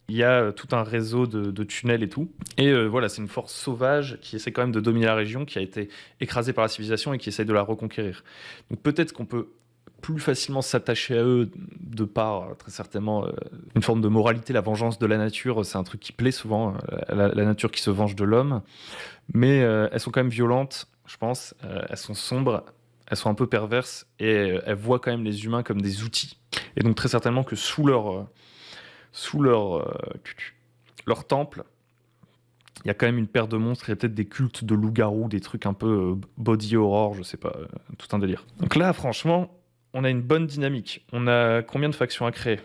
il y a tout un réseau de tunnels et tout. Et voilà, c'est une force sauvage qui essaie quand même de dominer la région, qui a été écrasée par la civilisation et qui essaie de la reconquérir. Donc peut-être qu'on peut plus facilement s'attacher à eux de par, très certainement, une forme de moralité, la vengeance de la nature. C'est un truc qui plaît souvent, la nature qui se venge de l'homme. Mais elles sont quand même violentes, je pense. Elles sont sombres, elles sont un peu perverses et elles voient quand même les humains comme des outils. Et donc très certainement que sous leur temple, il y a quand même une paire de monstres, il y a peut-être des cultes de loups-garous, des trucs un peu body horror, je sais pas, tout un délire. Donc là, franchement, on a une bonne dynamique. On a combien de factions à créer?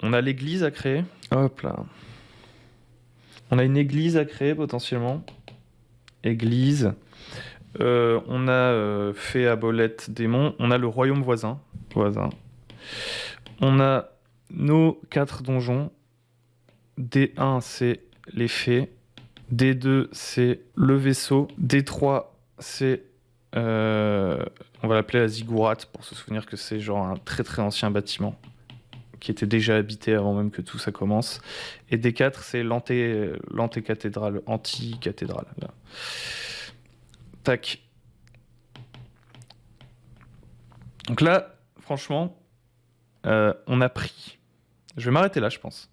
On a l'église à créer. Hop là. On a une église à créer potentiellement. Église. On a fée, abolette, démon. On a le royaume voisin. On a nos 4 donjons. D1, c'est les fées. D2, c'est le vaisseau. D3, c'est... on va l'appeler la ziggourate pour se souvenir que c'est genre un très très ancien bâtiment qui était déjà habité avant même que tout ça commence. Et D4, c'est l'antécathédrale, anti-cathédrale. Là. Tac. Donc là, franchement, on a pris. Je vais m'arrêter là, je pense.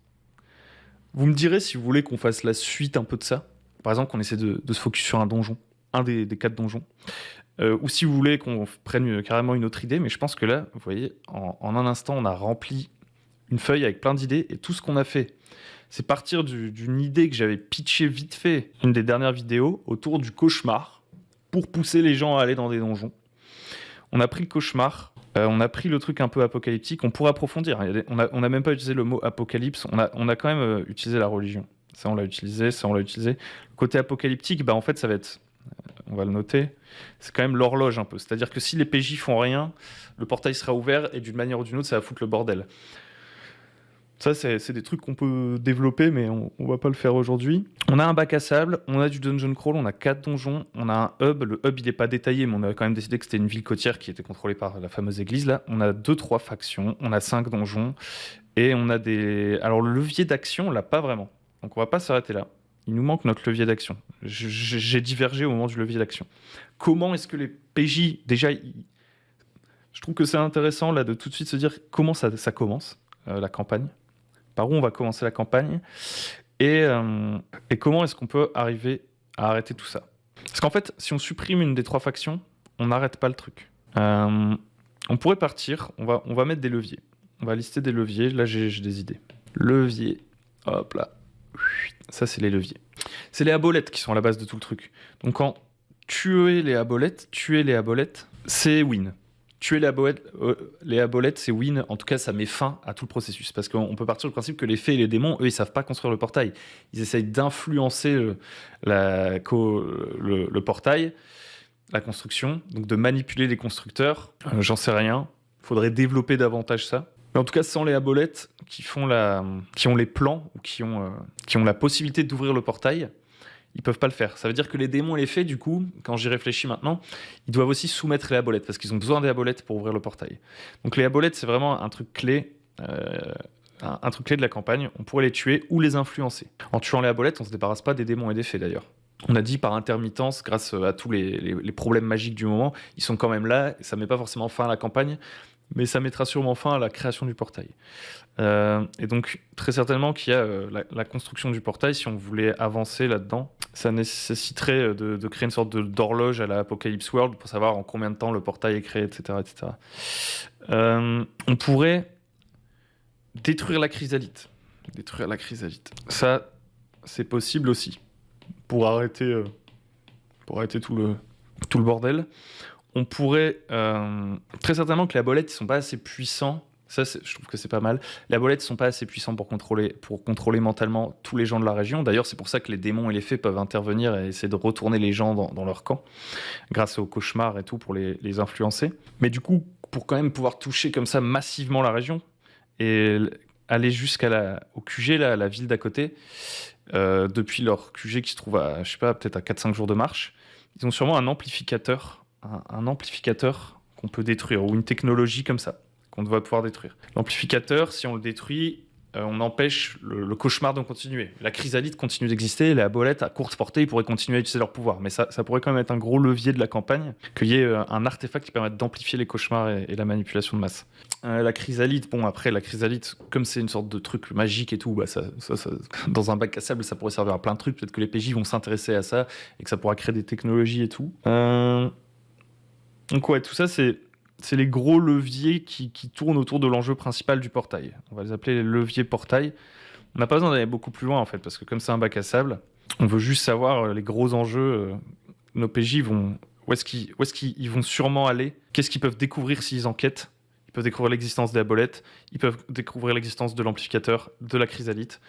Vous me direz si vous voulez qu'on fasse la suite un peu de ça. Par exemple, qu'on essaie de se focus sur un donjon, un des 4 donjons. Ou si vous voulez qu'on prenne carrément une autre idée. Mais je pense que là, vous voyez, en un instant, on a rempli une feuille avec plein d'idées. Et tout ce qu'on a fait, c'est partir d'une idée que j'avais pitchée vite fait, une des dernières vidéos, autour du cauchemar, pour pousser les gens à aller dans des donjons. On a pris le cauchemar, on a pris le truc un peu apocalyptique, on pourrait approfondir. On a même pas utilisé le mot apocalypse, on a quand même utilisé la religion. Ça, on l'a utilisé. Le côté apocalyptique, bah, en fait, ça va être, on va le noter, c'est quand même l'horloge un peu. C'est-à-dire que si les PJ font rien, le portail sera ouvert et d'une manière ou d'une autre, ça va foutre le bordel. Ça, c'est des trucs qu'on peut développer, mais on va pas le faire aujourd'hui. On a un bac à sable, on a du dungeon crawl, on a 4 donjons, on a un hub. Le hub, il est pas détaillé, mais on a quand même décidé que c'était une ville côtière qui était contrôlée par la fameuse église, là. On a 2-3 factions, on a 5 donjons, et on a des... Alors, le levier d'action, là, pas vraiment. Donc, on va pas s'arrêter là. Il nous manque notre levier d'action. J'ai divergé au moment du levier d'action. Comment est-ce que les PJ... Déjà, je trouve que c'est intéressant, là, de tout de suite se dire comment ça commence, la campagne. Par où on va commencer la campagne et comment est-ce qu'on peut arriver à arrêter tout ça. Parce qu'en fait, si on supprime une des 3 factions, on n'arrête pas le truc. On pourrait partir, on va mettre des leviers. On va lister des leviers, là j'ai des idées. Levier, hop là. Ça, c'est les leviers. C'est les abolettes qui sont à la base de tout le truc. Donc quand tuer les abolettes, c'est win. Tuer les abolettes, c'est win. En tout cas, ça met fin à tout le processus. Parce qu'on peut partir du principe que les fées et les démons, eux, ils savent pas construire le portail. Ils essayent d'influencer le portail, la construction, donc de manipuler les constructeurs. J'en sais rien. Il faudrait développer davantage ça. Mais en tout cas, sans les abolettes qui ont les plans ou qui ont la possibilité d'ouvrir le portail, ils peuvent pas le faire. Ça veut dire que les démons et les fées, du coup, quand j'y réfléchis maintenant, ils doivent aussi soumettre les abolettes parce qu'ils ont besoin des abolettes pour ouvrir le portail. Donc les abolettes, c'est vraiment un truc clé, un truc clé de la campagne. On pourrait les tuer ou les influencer. En tuant les abolettes, on se débarrasse pas des démons et des fées d'ailleurs. On a dit par intermittence, grâce à tous les problèmes magiques du moment, ils sont quand même là. Et ça met pas forcément fin à la campagne, mais ça mettra sûrement fin à la création du portail. Et donc, très certainement qu'il y a la construction du portail, si on voulait avancer là-dedans, ça nécessiterait de créer une sorte d'horloge à la Apocalypse World pour savoir en combien de temps le portail est créé, etc. etc. On pourrait détruire la chrysalide. Ça, c'est possible aussi. pour arrêter tout le bordel. On pourrait très certainement que les aboleths ils sont pas assez puissants. Ça, je trouve que c'est pas mal. Les aboleths sont pas assez puissants pour contrôler mentalement tous les gens de la région. D'ailleurs, c'est pour ça que les démons et les fées peuvent intervenir et essayer de retourner les gens dans leur camp, grâce aux cauchemars et tout, pour les influencer. Mais du coup, pour quand même pouvoir toucher comme ça massivement la région et aller jusqu'au QG, là, la ville d'à côté, depuis leur QG qui se trouve à, je sais pas, peut-être à 4-5 jours de marche, ils ont sûrement un amplificateur, un amplificateur qu'on peut détruire, ou une technologie comme ça, qu'on doit pouvoir détruire. L'amplificateur, si on le détruit, on empêche le cauchemar de continuer. La chrysalide continue d'exister, les aboleths à courte portée, ils pourraient continuer à utiliser leur pouvoir. Mais ça pourrait quand même être un gros levier de la campagne, qu'il y ait un artefact qui permette d'amplifier les cauchemars et la manipulation de masse. La chrysalide, bon après, la chrysalide, comme c'est une sorte de truc magique et tout, bah ça, dans un bac à sable, ça pourrait servir à plein de trucs. Peut-être que les PJ vont s'intéresser à ça et que ça pourra créer des technologies et tout. Donc ouais, tout ça, c'est les gros leviers qui tournent autour de l'enjeu principal du portail. On va les appeler les leviers portail. On n'a pas besoin d'aller beaucoup plus loin, en fait, parce que comme c'est un bac à sable, on veut juste savoir les gros enjeux. Nos PJ vont... Où est-ce qu'ils vont sûrement aller? Qu'est-ce qu'ils peuvent découvrir s'ils enquêtent? Ils peuvent découvrir l'existence des aboleths, ils peuvent découvrir l'existence de l'amplificateur, de la chrysalite.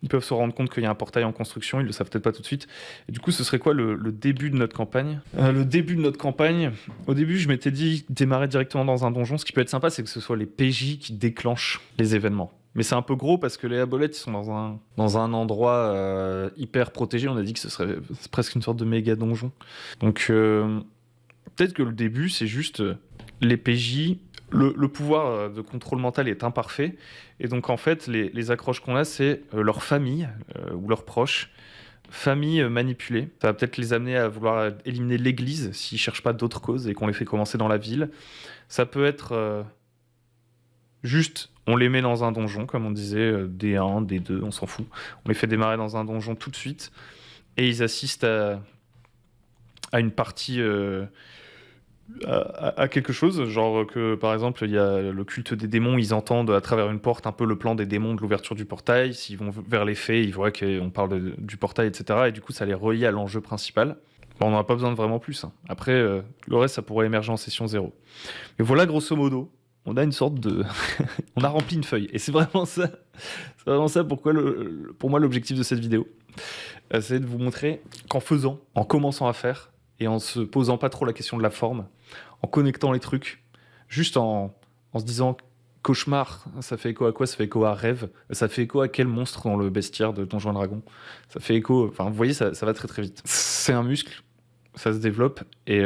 Ils peuvent se rendre compte qu'il y a un portail en construction, ils le savent peut-être pas tout de suite. Et du coup, ce serait quoi le début de notre campagne? Le début de notre campagne, au début, je m'étais dit démarrer directement dans un donjon. Ce qui peut être sympa, c'est que ce soit les PJ qui déclenchent les événements. Mais c'est un peu gros parce que les aboleths ils sont dans un endroit hyper protégé. On a dit que c'est presque une sorte de méga donjon. Donc peut-être que le début, c'est juste les PJ. Le pouvoir de contrôle mental est imparfait. Et donc, en fait, les accroches qu'on a, c'est leur famille ou leurs proches. Famille manipulée. Ça va peut-être les amener à vouloir éliminer l'église s'ils ne cherchent pas d'autres causes et qu'on les fait commencer dans la ville. Ça peut être juste, on les met dans un donjon, comme on disait, D1, D2, on s'en fout. On les fait démarrer dans un donjon tout de suite. Et ils assistent à une partie... à quelque chose, genre que par exemple il y a le culte des démons, ils entendent à travers une porte un peu le plan des démons de l'ouverture du portail, s'ils vont vers les fées, ils voient qu'on parle du portail, etc. Et du coup ça les relie à l'enjeu principal. Bon, on n'en a pas besoin de vraiment plus. Hein. Après, le reste ça pourrait émerger en session 0. Mais voilà grosso modo, on a une sorte de... on a rempli une feuille. Et c'est vraiment ça. C'est vraiment ça pourquoi pour moi l'objectif de cette vidéo. C'est de vous montrer qu'en faisant, en commençant à faire, et en se posant pas trop la question de la forme, en connectant les trucs, juste en se disant cauchemar, ça fait écho à quoi? Ça fait écho à rêve, ça fait écho à quel monstre dans le bestiaire de Donjons & Dragons, ça fait écho, enfin vous voyez ça va très très vite. C'est un muscle, ça se développe, et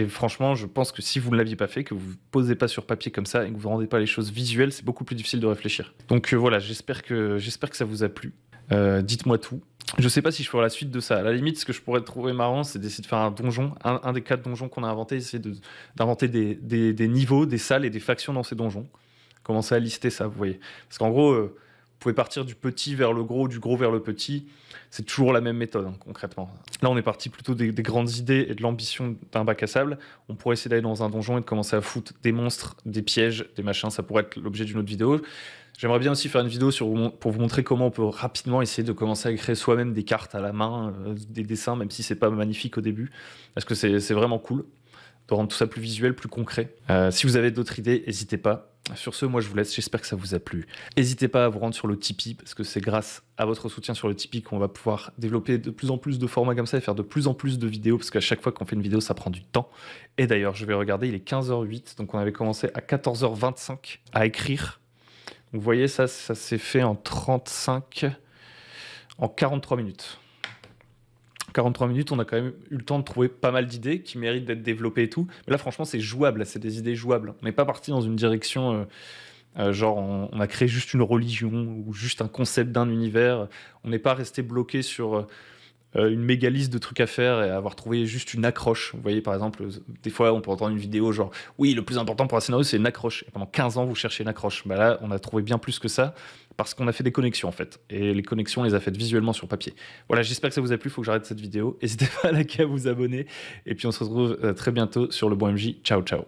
franchement je pense que si vous ne l'aviez pas fait, que vous ne posez pas sur papier comme ça et que vous ne rendez pas les choses visuelles, c'est beaucoup plus difficile de réfléchir. Donc voilà, j'espère que ça vous a plu. Dites-moi tout. Je sais pas si je ferai la suite de ça. À la limite, ce que je pourrais trouver marrant, c'est d'essayer de faire un donjon, un des 4 donjons qu'on a inventé, essayer d'inventer des niveaux, des salles et des factions dans ces donjons. Commencer à lister ça, vous voyez. Parce qu'en gros, vous pouvez partir du petit vers le gros, du gros vers le petit. C'est toujours la même méthode, hein, concrètement. Là, on est parti plutôt des grandes idées et de l'ambition d'un bac à sable. On pourrait essayer d'aller dans un donjon et de commencer à foutre des monstres, des pièges, des machins. Ça pourrait être l'objet d'une autre vidéo. J'aimerais bien aussi faire une vidéo pour vous montrer comment on peut rapidement essayer de commencer à créer soi-même des cartes à la main, des dessins, même si c'est pas magnifique au début. Parce que c'est vraiment cool de rendre tout ça plus visuel, plus concret. Si vous avez d'autres idées, n'hésitez pas. Sur ce, moi je vous laisse, j'espère que ça vous a plu. N'hésitez pas à vous rendre sur le Tipeee, parce que c'est grâce à votre soutien sur le Tipeee qu'on va pouvoir développer de plus en plus de formats comme ça et faire de plus en plus de vidéos, parce qu'à chaque fois qu'on fait une vidéo, ça prend du temps. Et d'ailleurs, je vais regarder, il est 15h08, donc on avait commencé à 14h25 à écrire. Vous voyez, ça s'est fait en 43 minutes. 43 minutes, on a quand même eu le temps de trouver pas mal d'idées qui méritent d'être développées et tout. Mais là, franchement, c'est jouable, c'est des idées jouables. On n'est pas parti dans une direction, genre on a créé juste une religion ou juste un concept d'un univers. On n'est pas resté bloqué sur une méga liste de trucs à faire et avoir trouvé juste une accroche. Vous voyez, par exemple, des fois, on peut entendre une vidéo genre « Oui, le plus important pour un scénario, c'est une accroche. » Et pendant 15 ans, vous cherchez une accroche. Bah là, on a trouvé bien plus que ça parce qu'on a fait des connexions, en fait. Et les connexions, on les a faites visuellement sur papier. Voilà, j'espère que ça vous a plu. Il faut que j'arrête cette vidéo. N'hésitez pas à liker, à vous abonner. Et puis, on se retrouve très bientôt sur le Bon MJ. Ciao, ciao.